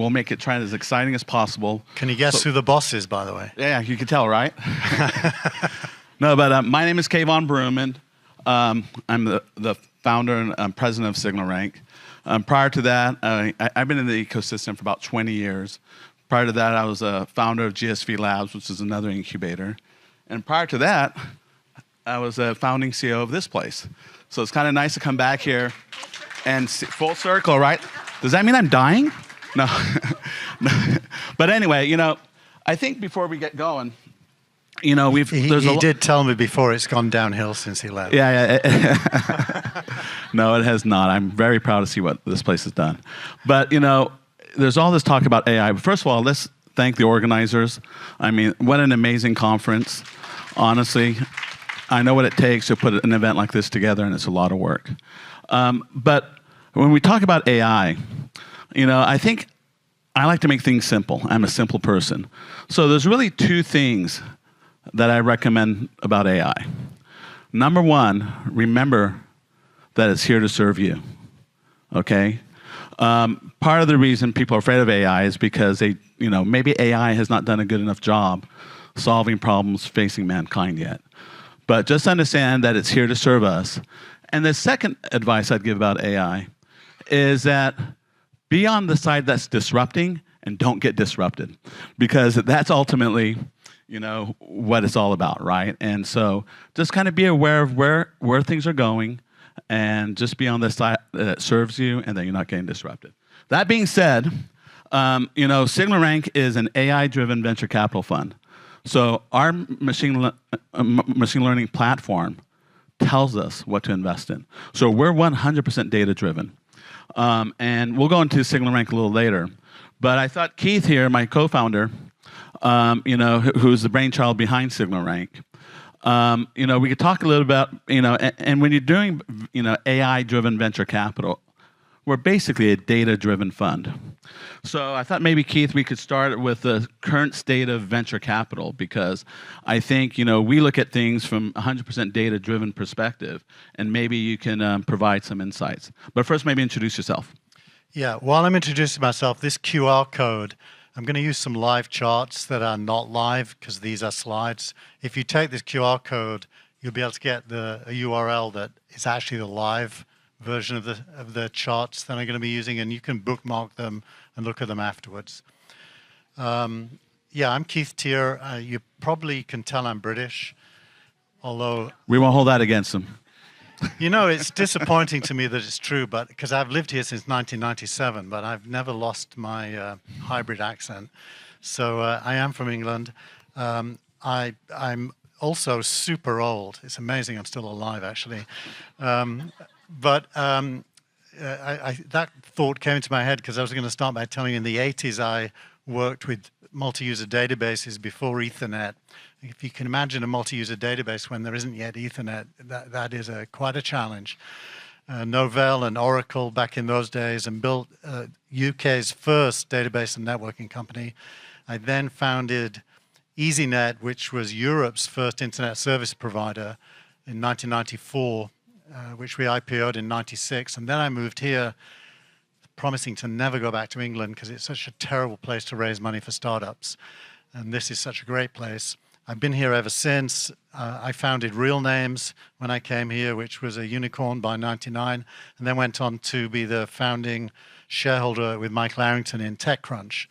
we'll make it try as exciting as possible. Can you guess who the boss is, by the way? Yeah, you can tell, right? No, but my name is Kayvon Bruman. I'm the founder and president of SignalRank. Prior to that, I've been in the ecosystem for about 20 years. Prior to that, I was a founder of GSV Labs, which is another incubator. And prior to that, I was a founding CEO of this place. So it's kind of nice to come back here and see, full circle, right? Does that mean I'm dying? No. No. But anyway, you know, I think before we get going, you know, he did tell me before it's gone downhill since he left. Yeah. No, it has not. I'm very proud to see what this place has done. But, you know, there's all this talk about AI. But first of all, let's thank the organizers. I mean, what an amazing conference. Honestly, I know what it takes to put an event like this together, and it's a lot of work. But when we talk about AI, you know, I think I like to make things simple. I'm a simple person. So there's really two things that I recommend about AI. Number one, remember that it's here to serve you, okay? Part of the reason people are afraid of AI is because maybe AI has not done a good enough job solving problems facing mankind yet. But just understand that it's here to serve us. And the second advice I'd give about AI is that be on the side that's disrupting and don't get disrupted, because that's ultimately, you know, what it's all about, right? And so just kind of be aware of where things are going and just be on the side that serves you and that you're not getting disrupted. That being said, you know, SignalRank is an AI-driven venture capital fund. So our machine learning platform tells us what to invest in. So we're 100% data-driven. And we'll go into SignalRank a little later. But I thought Keith here, my co-founder, you know, who's the brainchild behind SignalRank, you know, we could talk a little about, you know, and when you're doing, you know, AI-driven venture capital, we're basically a data-driven fund. So I thought maybe, Keith, we could start with the current state of venture capital, because I think, you know, we look at things from 100% data-driven perspective, and maybe you can provide some insights. But first, maybe introduce yourself. Yeah, while I'm introducing myself, this QR code, I'm going to use some live charts that are not live because these are slides. If you take this QR code, you'll be able to get a URL that is actually the live version of the charts that I'm going to be using, and you can bookmark them and look at them afterwards. Yeah, I'm Keith Teare. You probably can tell I'm British, although... We won't hold that against them. You know, it's disappointing to me that it's true, but because I've lived here since 1997, but I've never lost my hybrid accent. So I am from England. I'm also super old. It's amazing I'm still alive, actually. But that thought came into my head because I was going to start by telling you in the 80s I worked with multi-user databases before Ethernet. If you can imagine a multi-user database when there isn't yet Ethernet, that is quite a challenge. Novell and Oracle back in those days, and built UK's first database and networking company. I then founded EasyNet, which was Europe's first internet service provider in 1994, which we IPO'd in 96. And then I moved here, promising to never go back to England because it's such a terrible place to raise money for startups. And this is such a great place. I've been here ever since. I founded RealNames when I came here, which was a unicorn by '99, and then went on to be the founding shareholder with Michael Arrington in TechCrunch,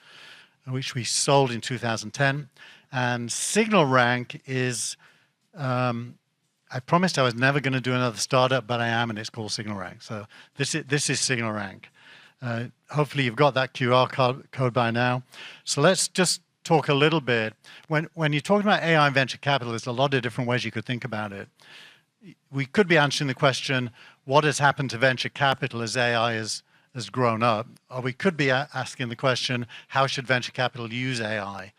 which we sold in 2010. And SignalRank is, I promised I was never going to do another startup, but I am, and it's called SignalRank. So this is SignalRank. Hopefully you've got that QR code by now. So let's just talk a little bit. When you're talking about AI and venture capital, there's a lot of different ways you could think about it. We could be answering the question, what has happened to venture capital as AI has grown up? Or we could be asking the question, how should venture capital use AI?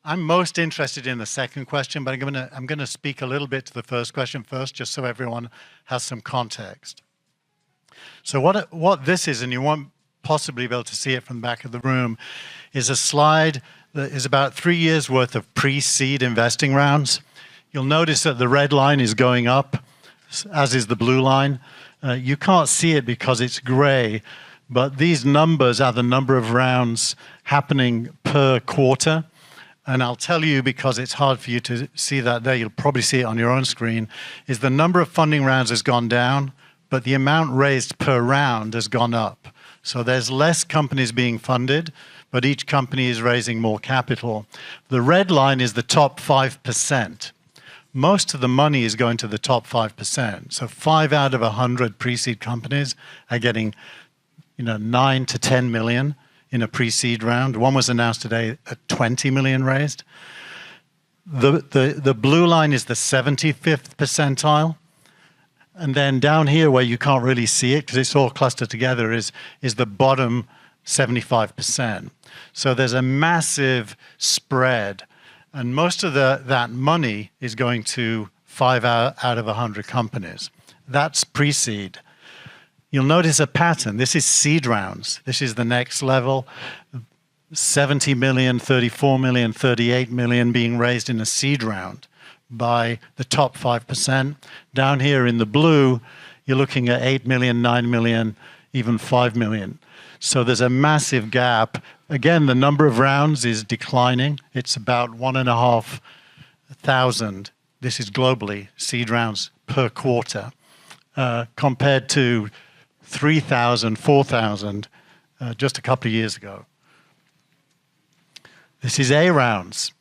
I'm most interested in the second question, but I'm going to speak a little bit to the first question first, just so everyone has some context. So what this is, and you won't possibly be able to see it from the back of the room, is a slide that is about 3 years worth of pre-seed investing rounds. You'll notice that the red line is going up, as is the blue line. You can't see it because it's gray, But these numbers are the number of rounds happening per quarter. And I'll tell you, because it's hard for you to see that there, you'll probably see it on your own screen, is the number of funding rounds has gone down, but the amount raised per round has gone up. So there's less companies being funded, but each company is raising more capital. The red line is the top 5%. Most of the money is going to the top 5%. So 5 out of 100 pre-seed companies are getting 9 to 10 million in a pre-seed round. One was announced today at 20 million raised. The blue line is the 75th percentile. And then down here where you can't really see it because it's all clustered together is the bottom 75%. So there's a massive spread. And most of that money is going to 5 out of 100 companies. That's pre-seed. You'll notice a pattern. This is seed rounds. This is the next level. 70 million, 34 million, 38 million being raised in a seed round by the top 5%. Down here in the blue, you're looking at 8 million, 9 million, even 5 million. So there's a massive gap. Again, the number of rounds is declining. It's about 1,500. This is globally, seed rounds per quarter, compared to 3,000, 4,000 just a couple of years ago. This is A rounds,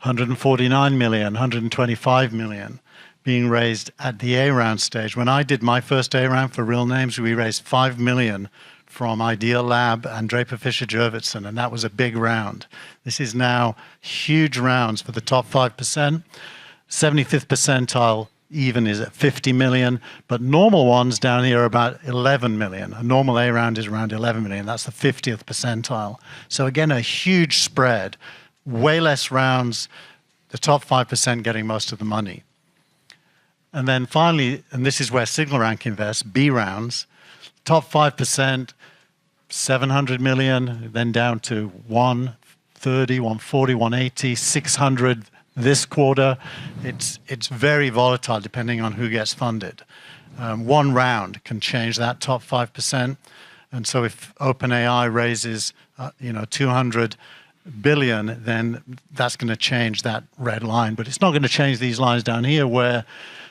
149 million, 125 million being raised at the A round stage. When I did my first A round for Realnames, we raised 5 million from Ideal Lab and Draper Fisher Jurvetson, and that was a big round. This is now huge rounds for the top 5%. 75th percentile even is at 50 million, but normal ones down here are about 11 million. A normal A round is around 11 million. That's the 50th percentile. So again, a huge spread, way less rounds, the top 5% getting most of the money. And then finally, and this is where SignalRank invests, B rounds, top 5%, 700 million, then down to 130, 140, 180, 600 this quarter. It's very volatile depending on who gets funded. One round can change that top 5%. And so if OpenAI raises 200 billion, then that's going to change that red line. But it's not going to change these lines down here where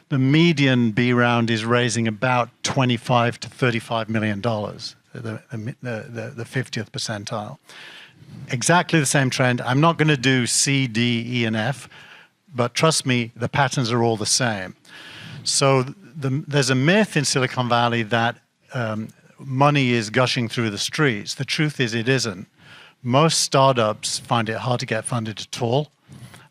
the median B round is raising about $25 to $35 million, the 50th percentile. Exactly the same trend. I'm not going to do C, D, E, and F, but trust me, the patterns are all the same. So there's a myth in Silicon Valley that money is gushing through the streets. The truth is it isn't. Most startups find it hard to get funded at all,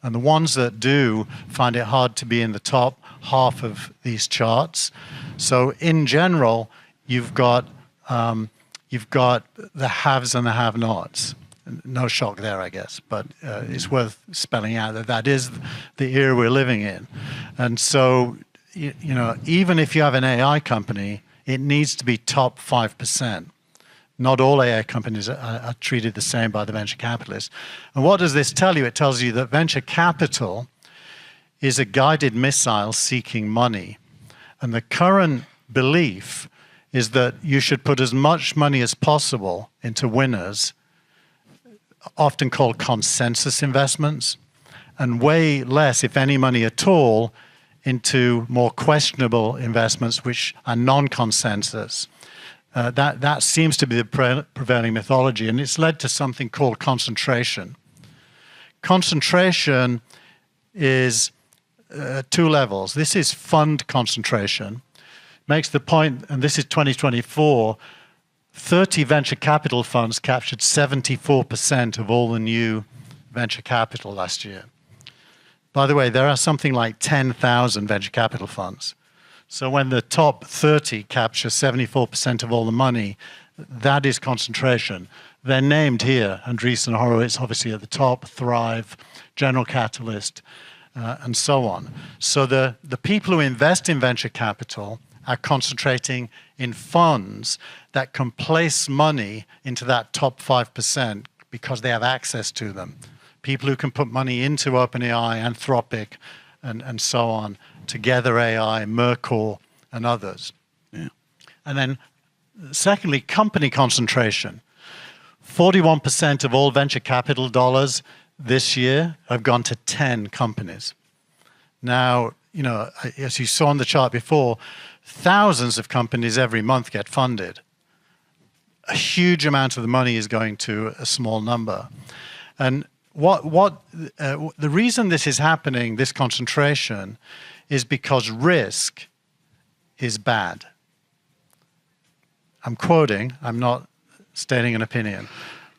and the ones that do find it hard to be in the top half of these charts. So in general, you've got the haves and the have-nots. No shock there, I guess, but it's worth spelling out that is the era we're living in. And so, even if you have an AI company, it needs to be top 5%. Not all AI companies are treated the same by the venture capitalists. And what does this tell you? It tells you that venture capital is a guided missile seeking money. And the current belief is that you should put as much money as possible into winners, often called consensus investments, and way less, if any money at all, into more questionable investments, which are non-consensus. That seems to be the prevailing mythology, and it's led to something called concentration. Concentration is 2 levels. This is fund concentration. Makes the point, and this is 2024, 30 venture capital funds captured 74% of all the new venture capital last year. By the way, there are something like 10,000 venture capital funds. So when the top 30 capture 74% of all the money, that is concentration. They're named here, Andreessen Horowitz obviously at the top, Thrive, General Catalyst, and so on. So the people who invest in venture capital are concentrating in funds that can place money into that top 5% because they have access to them. People who can put money into OpenAI, Anthropic, and so on, Together AI, Mercor, and others. Yeah. And then Secondly, company concentration. 41% of all venture capital dollars this year have gone to 10 companies. Now, as you saw on the chart before, thousands of companies every month get funded. A huge amount of the money is going to a small number. And the reason this is happening, this concentration, is because risk is bad. I'm quoting, I'm not stating an opinion.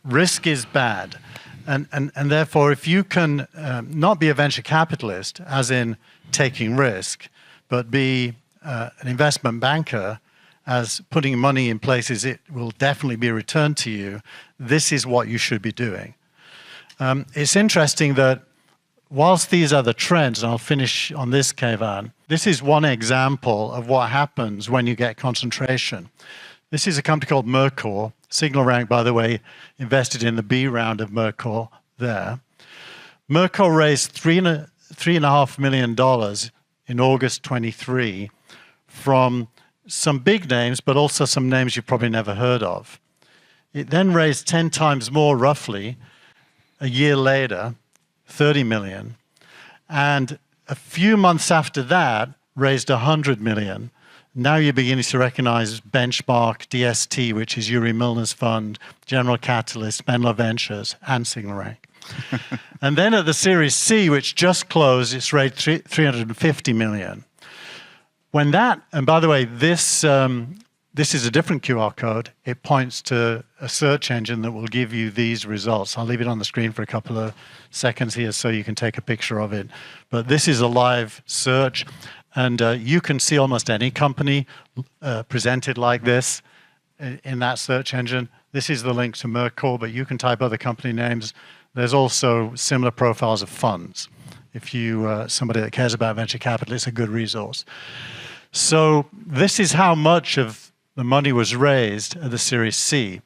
Risk is bad. And therefore, if you can not be a venture capitalist, as in taking risk, but be an investment banker, as putting money in places it will definitely be returned to you, this is what you should be doing. It's interesting that whilst these are the trends, and I'll finish on this, Keyvan, this is one example of what happens when you get concentration. This is a company called Mercor. SignalRank, by the way, invested in the B round of Mercor there. Mercor raised $3.5 million in August 23 from some big names, but also some names you've probably never heard of. It then raised 10 times more, roughly, a year later, 30 million. And a few months after that, raised 100 million. Now you're beginning to recognize Benchmark, DST, which is Yuri Milner's fund, General Catalyst, Menlo Ventures, and SignalRank. And then at the Series C, which just closed, it's raised 350 million. When that, and by the way, this is a different QR code. It points to a search engine that will give you these results. I'll leave it on the screen for a couple of seconds here so you can take a picture of it. But this is a live search, and you can see almost any company presented like this in that search engine. This is the link to Mercor, but you can type other company names. There's also similar profiles of funds. If you somebody that cares about venture capital, it's a good resource. So this is how much of the money was raised at the Series C.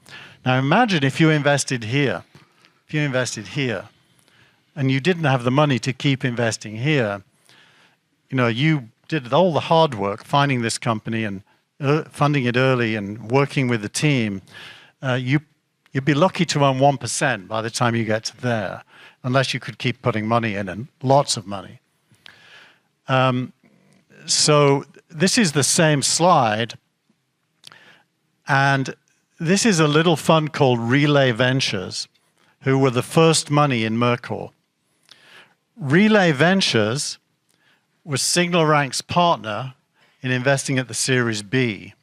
Now imagine if you invested here. If you invested here, and you didn't have the money to keep investing here, you did all the hard work finding this company and funding it early and working with the team. You'd be lucky to own 1% by the time you get to there, unless you could keep putting money in, and lots of money. So this is the same slide, and this is a little fund called Relay Ventures, who were the first money in Mercor. Relay Ventures was SignalRank's partner in investing at the Series B.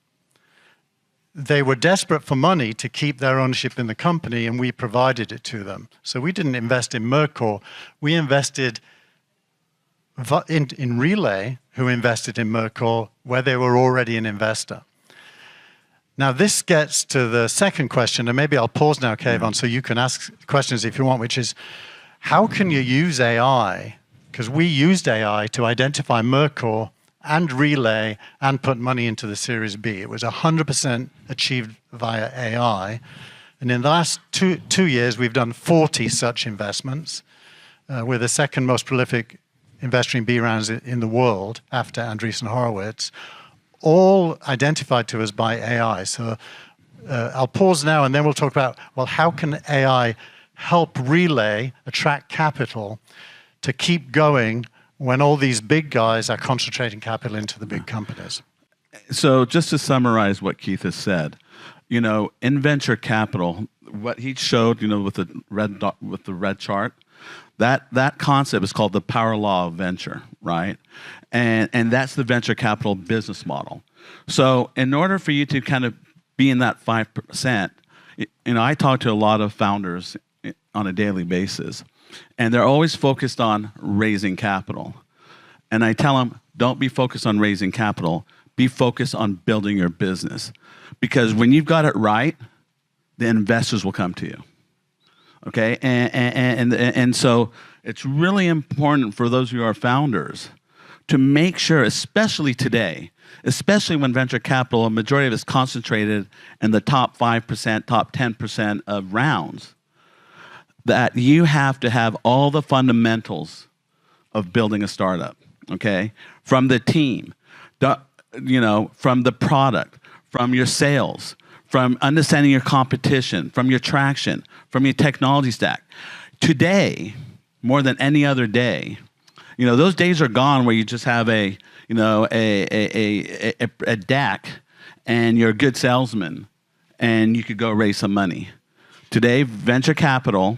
They were desperate for money to keep their ownership in the company, and we provided it to them. So we didn't invest in Mercor. We invested in Relay, who invested in Mercor, where they were already an investor. Now, this gets to the second question, and maybe I'll pause now, Keyvan, so you can ask questions if you want, which is, how can you use AI? Because we used AI to identify Mercor and Relay and put money into the Series B. It was 100% achieved via AI. And in the last two years, we've done 40 such investments. We're the second most prolific investor in B rounds in the world after Andreessen Horowitz, all identified to us by AI. So I'll pause now, and then we'll talk about, well, how can AI help Relay attract capital to keep going when all these big guys are concentrating capital into the big companies? So just to summarize what Keith has said, in venture capital, what he showed, with the red chart, that concept is called the power law of venture, right? And that's the venture capital business model. So in order for you to kind of be in that 5%, I talk to a lot of founders on a daily basis, and they're always focused on raising capital. And I tell them, don't be focused on raising capital, be focused on building your business. Because when you've got it right, the investors will come to you. Okay, and so it's really important for those who are founders to make sure, especially today, especially when venture capital, a majority of it is concentrated in the top 5%, top 10% of rounds, that you have to have all the fundamentals of building a startup. Okay, from the team, from the product, from your sales, from understanding your competition, from your traction, from your technology stack. Today, more than any other day, those days are gone where you just have a DAC and you're a good salesman and you could go raise some money. Today, venture capital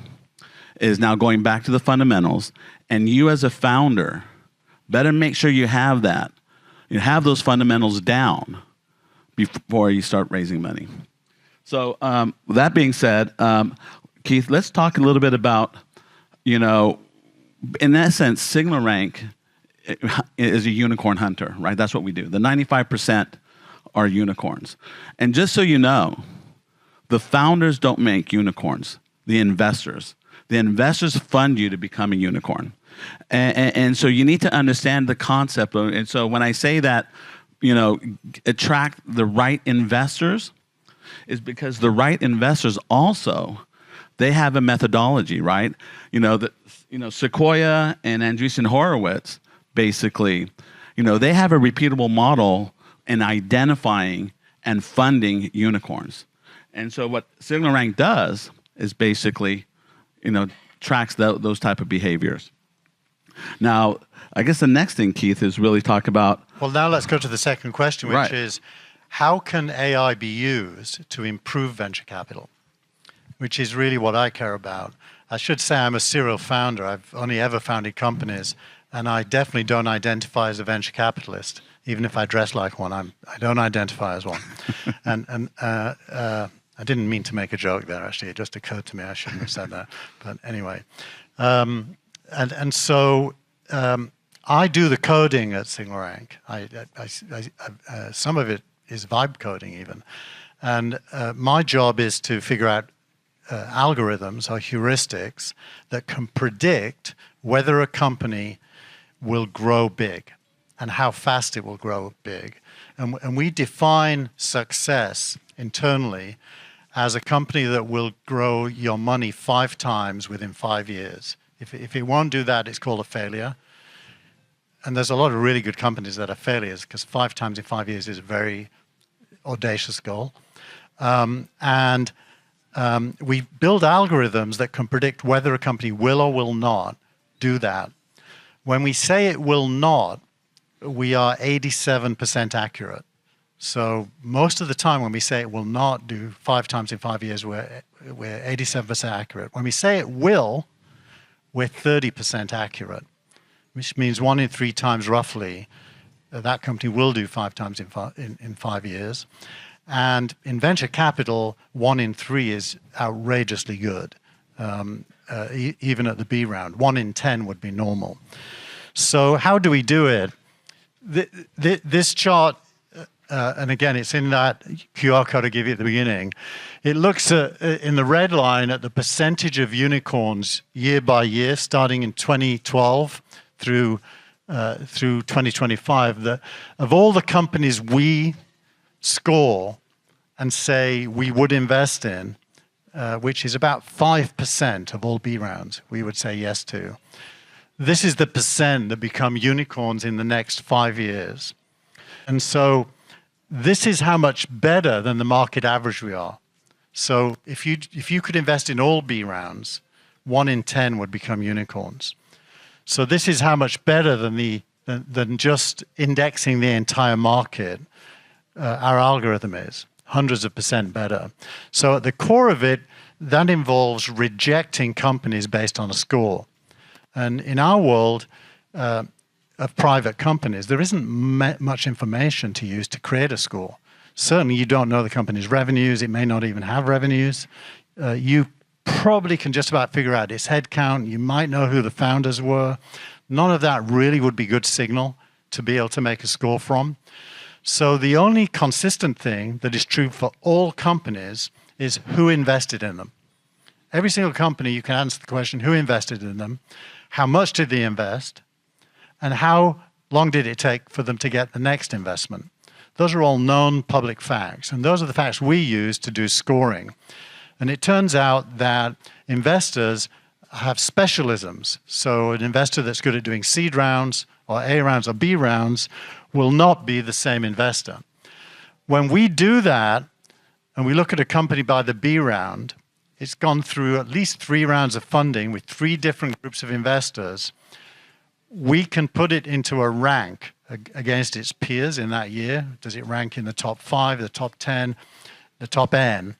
is now going back to the fundamentals, and you as a founder better make sure you have that. You have those fundamentals down before you start raising money. So that being said, Keith, let's talk a little bit about, in that sense, SignalRank is a unicorn hunter, right? That's what we do. The 95% are unicorns. And just so you know, the founders don't make unicorns, the investors. The investors fund you to become a unicorn. And so you need to understand the concept. And so when I say that, attract the right investors, is because the right investors also, they have a methodology, right? Sequoia and Andreessen Horowitz, basically, they have a repeatable model in identifying and funding unicorns. And so what SignalRank does is basically, tracks those type of behaviors. Now, I guess the next thing, Keith, is really talk about... Well, now let's go to the second question, which is, how can AI be used to improve venture capital? Which is really what I care about. I should say I'm a serial founder. I've only ever founded companies, and I definitely don't identify as a venture capitalist. Even if I dress like one, I don't identify as one. and I didn't mean to make a joke there, actually. It just occurred to me I shouldn't have said that. But anyway. So I do the coding at SignalRank. Some of it is vibe coding even. And my job is to figure out algorithms or heuristics that can predict whether a company will grow big and how fast it will grow big. And we define success internally as a company that will grow your money 5 times within 5 years. If it won't do that, it's called a failure. And there's a lot of really good companies that are failures because 5 times in 5 years is a very audacious goal. We build algorithms that can predict whether a company will or will not do that. When we say it will not, we are 87% accurate. So most of the time when we say it will not do 5 times in 5 years, we're 87% accurate. When we say it will, we're 30% accurate, which means 1 in 3 times roughly that company will do 5 times in 5 years. And in venture capital, 1 in 3 is outrageously good, even at the B round. 1 in 10 would be normal. So how do we do it? This chart, and again, it's in that QR code I gave you at the beginning. It looks in the red line at the percentage of unicorns year by year, starting in 2012 through 2025. Of all the companies we score and say we would invest in, which is about 5% of all B rounds, we would say yes to. This is the percent that become unicorns in the next 5 years. And so this is how much better than the market average we are. So if you could invest in all B rounds, 1 in 10 would become unicorns. So this is how much better than just indexing the entire market our algorithm is. Hundreds of percent better. So at the core of it, that involves rejecting companies based on a score. And in our world of private companies, there isn't much information to use to create a score. Certainly, you don't know the company's revenues. It may not even have revenues. You probably can just about figure out its headcount. You might know who the founders were. None of that really would be good signal to be able to make a score from. So the only consistent thing that is true for all companies is who invested in them. Every single company, you can answer the question, who invested in them, how much did they invest, and how long did it take for them to get the next investment. Those are all known public facts, and those are the facts we use to do scoring. And it turns out that investors have specialisms. So an investor that's good at doing seed rounds or A rounds or B rounds will not be the same investor. When we do that, and we look at a company by the B round, it's gone through at least 3 rounds of funding with 3 different groups of investors. We can put it into a rank against its peers in that year. Does it rank in the top 5, the top 10, the top N?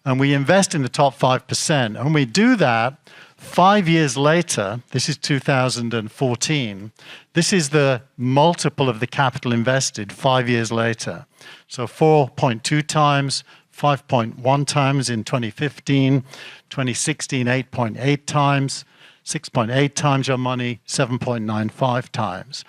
And we invest in the top 5%. And when we do that, 5 years later, this is 2014, this is the multiple of the capital invested 5 years later. So 4.2 times, 5.1 times in 2015, 2016, 8.8 times, 6.8 times your money, 7.95 times.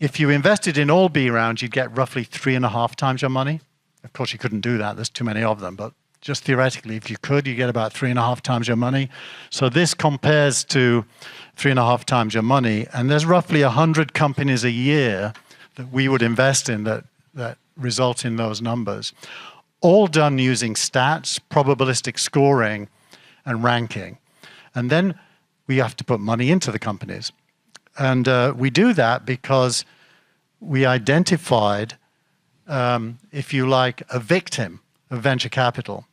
If you invested in all B rounds, you'd get roughly 3.5 times your money. Of course, you couldn't do that. There's too many of them. But just theoretically, if you could, you get about 3.5 times your money. So this compares to 3.5 times your money. And there's roughly 100 companies a year that we would invest in that result in those numbers. All done using stats, probabilistic scoring, and ranking. And then we have to put money into the companies. And we do that because we identified, if you like, a victim of venture capital.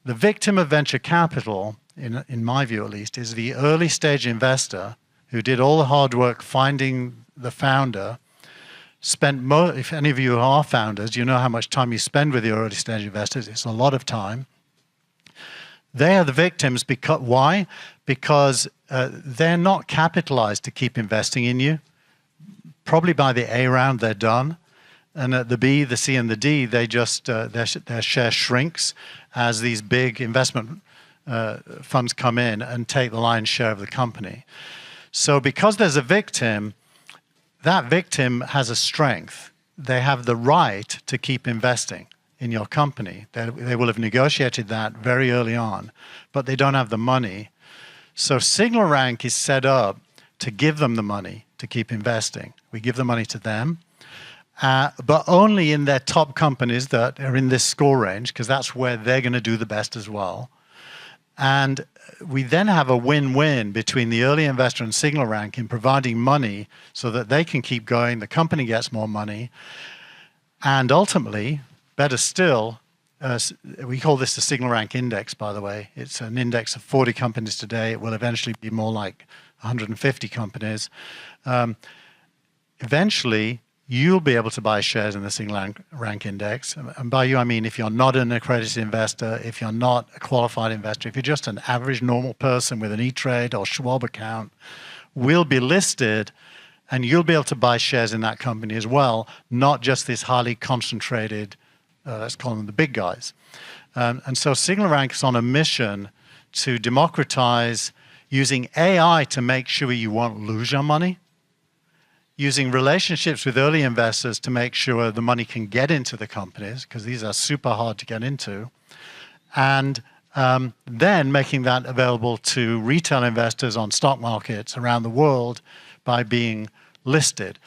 The victim of venture capital, in my view at least, is the early stage investor who did all the hard work finding the founder, if any of you are founders, you know how much time you spend with your early stage investors. It's a lot of time. They are the victims. Why? Because they're not capitalized to keep investing in you. Probably by the A round, they're done. And at the B, the C, and the D, they just their share shrinks as these big investment funds come in and take the lion's share of the company. So because there's a victim, that victim has a strength. They have the right to keep investing in your company. They will have negotiated that very early on, but they don't have the money. So SignalRank is set up to give them the money to keep investing. We give the money to them, but only in their top companies that are in this score range, because that's where they're going to do the best as well. And we then have a win-win between the early investor and SignalRank in providing money so that they can keep going, the company gets more money, and ultimately, better still, we call this the SignalRank index, by the way. It's an index of 40 companies today. It will eventually be more like 150 companies. Eventually, you'll be able to buy shares in the SignalRank index. And by you, I mean if you're not an accredited investor, if you're not a qualified investor, if you're just an average normal person with an E-Trade or Schwab account, we'll be listed and you'll be able to buy shares in that company as well, not just this highly concentrated, let's call them the big guys. And so SignalRank is on a mission to democratize using AI to make sure you won't lose your money, using relationships with early investors to make sure the money can get into the companies, because these are super hard to get into, and then making that available to retail investors on stock markets around the world by being listed.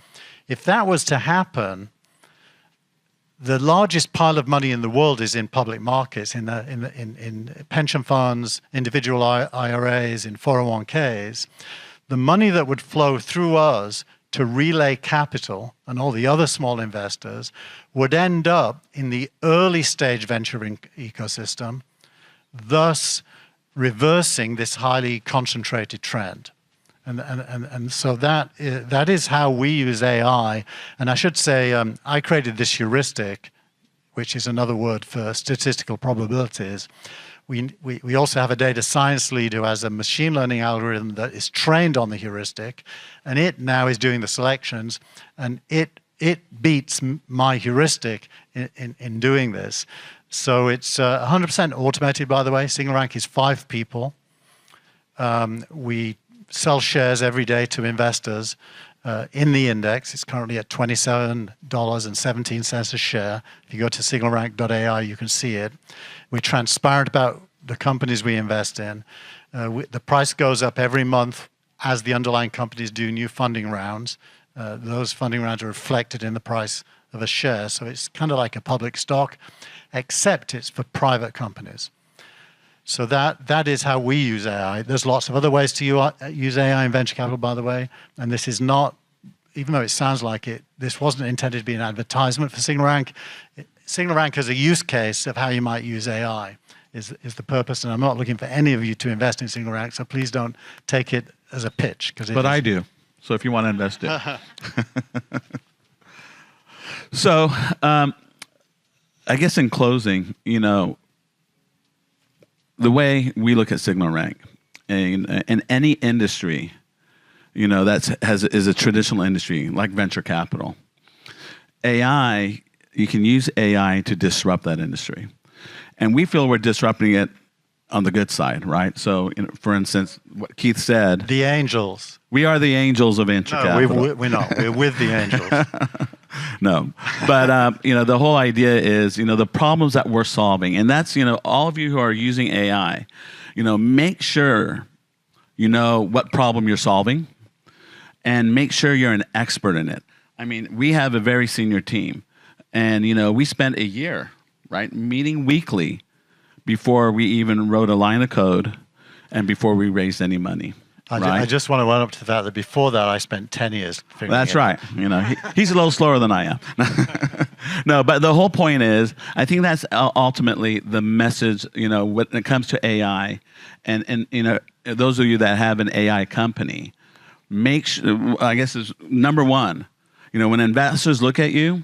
If that was to happen, the largest pile of money in the world is in public markets, in pension funds, individual IRAs, in 401ks. The money that would flow through us to Relay Capital and all the other small investors would end up in the early stage venture ecosystem, thus reversing this highly concentrated trend. And so that is how we use AI. And I should say, I created this heuristic, which is another word for statistical probabilities. We also have a data science lead who has a machine learning algorithm that is trained on the heuristic, and it now is doing the selections, and it beats my heuristic in doing this. So it's 100% automated, by the way. SignalRank is 5 people. We sell shares every day to investors in the index. It's currently at $27.17 a share. If you go to signalrank.ai, you can see it. We're transparent about the companies we invest in. The price goes up every month as the underlying companies do new funding rounds. Those funding rounds are reflected in the price of a share. So it's kind of like a public stock, except it's for private companies. So that is how we use AI. There's lots of other ways to use AI in venture capital, by the way. And this is not, even though it sounds like it, this wasn't intended to be an advertisement for SignalRank. SignalRank as a use case of how you might use AI is the purpose. And I'm not looking for any of you to invest in SignalRank, so please don't take it as a pitch. But I do. So if you want to invest it. So I guess in closing, the way we look at SignalRank in any industry, is a traditional industry like venture capital. AI, you can use AI to disrupt that industry. And we feel we're disrupting it on the good side, right? So, for instance, what Keith said. The angels. We are the angels of venture capital. We're not. We're with the angels. No. But, the whole idea is, the problems that we're solving. And that's, all of you who are using AI, make sure you know what problem you're solving and make sure you're an expert in it. I mean, we have a very senior team. And, we spent a year, right, meeting weekly before we even wrote a line of code and before we raised any money. I just want to run up to that before that I spent 10 years figuring That's it right. He's a little slower than I am. No, but the whole point is, I think that's ultimately the message, when it comes to AI. And those of you that have an AI company, make sure, I guess is number one, when investors look at you,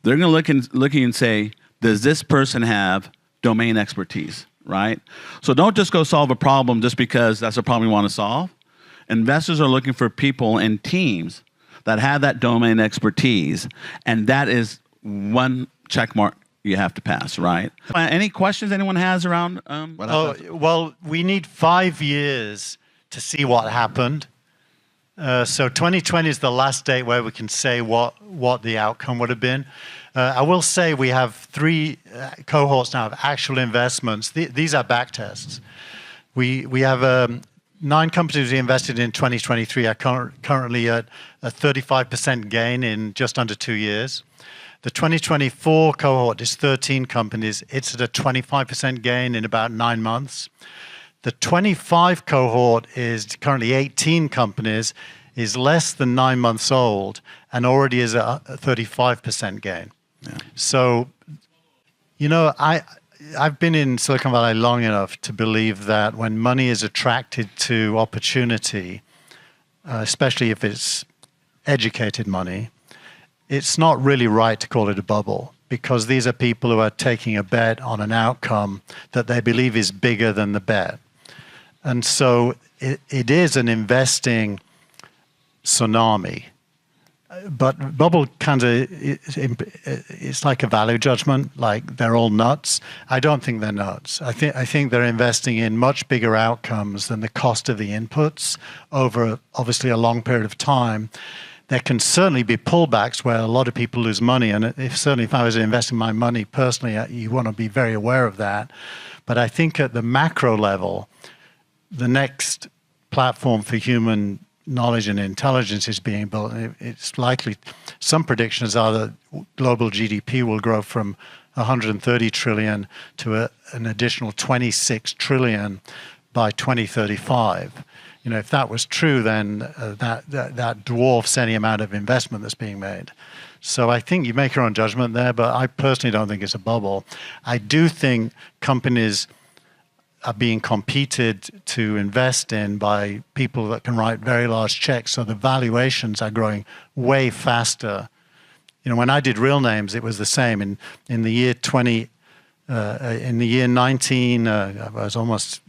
they're going to look at you and say, does this person have domain expertise, right? So don't just go solve a problem just because that's a problem you want to solve. Investors are looking for people and teams that have that domain expertise, and that is one check mark you have to pass, right? Any questions anyone has around well, we need 5 years to see what happened. So 2020 is the last date where we can say what the outcome would have been. I will say we have 3 cohorts now of actual investments. These are back tests. We have 9 companies we invested in 2023 are currently at a 35% gain in just under 2 years. The 2024 cohort is 13 companies. It's at a 25% gain in about 9 months. The 25 cohort is currently 18 companies, is less than 9 months old, and already is a 35% gain. Yeah. So, I've been in Silicon Valley long enough to believe that when money is attracted to opportunity, especially if it's educated money, it's not really right to call it a bubble, because these are people who are taking a bet on an outcome that they believe is bigger than the bet. And so it is an investing tsunami. But bubble kind of, it's like a value judgment, like they're all nuts. I don't think they're nuts. I think they're investing in much bigger outcomes than the cost of the inputs over obviously a long period of time. There can certainly be pullbacks where a lot of people lose money, and certainly if I was investing my money personally, you want to be very aware of that. But I think at the macro level, the next platform for human knowledge and intelligence is being built. It's likely, some predictions are that global GDP will grow from 130 trillion to an additional 26 trillion by 2035. If that was true, then that dwarfs any amount of investment that's being made. So I think you make your own judgment there, but I personally don't think it's a bubble. I do think companies are being competed to invest in by people that can write very large checks, so the valuations are growing way faster. When I did Realnames, it was the same. In the year 19, I was almost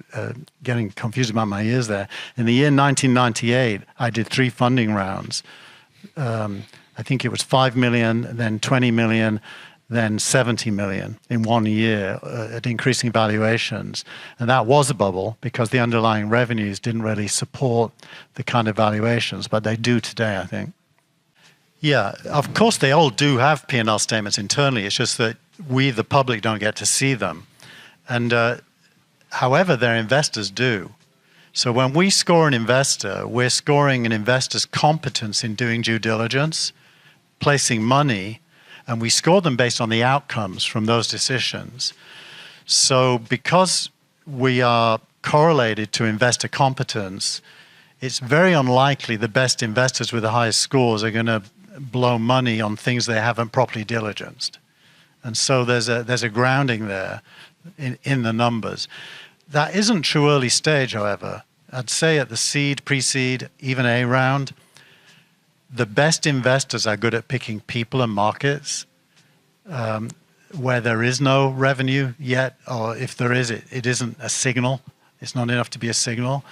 getting confused about my years there. In the year 1998, I did 3 funding rounds. I think it was 5 million, then 20 million, then 70 million in 1 year at increasing valuations. And that was a bubble because the underlying revenues didn't really support the kind of valuations, but they do today, I think. Yeah, of course they all do have P&L statements internally. It's just that we, the public, don't get to see them. And however, their investors do. So when we score an investor, we're scoring an investor's competence in doing due diligence, placing money, and we score them based on the outcomes from those decisions. So because we are correlated to investor competence, it's very unlikely the best investors with the highest scores are going to blow money on things they haven't properly diligenced. And so there's a grounding there in the numbers. That isn't true early stage, however. I'd say at the seed, pre-seed, even A round, the best investors are good at picking people and markets where there is no revenue yet, or if there is, it isn't a signal. It's not enough to be a signal.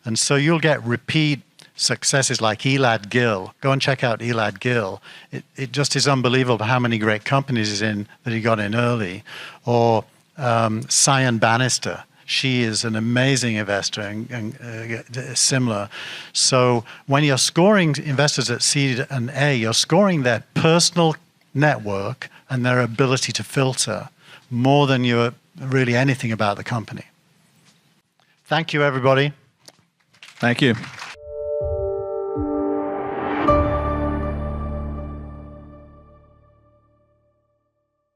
And so you'll get repeat successes like Elad Gil. Go and check out Elad Gil. It just is unbelievable how many great companies he's in that he got in early. Or Cyan Bannister. She is an amazing investor and similar. So when you're scoring investors at seed and A, you're scoring their personal network and their ability to filter more than you're really anything about the company. Thank you, everybody. Thank you.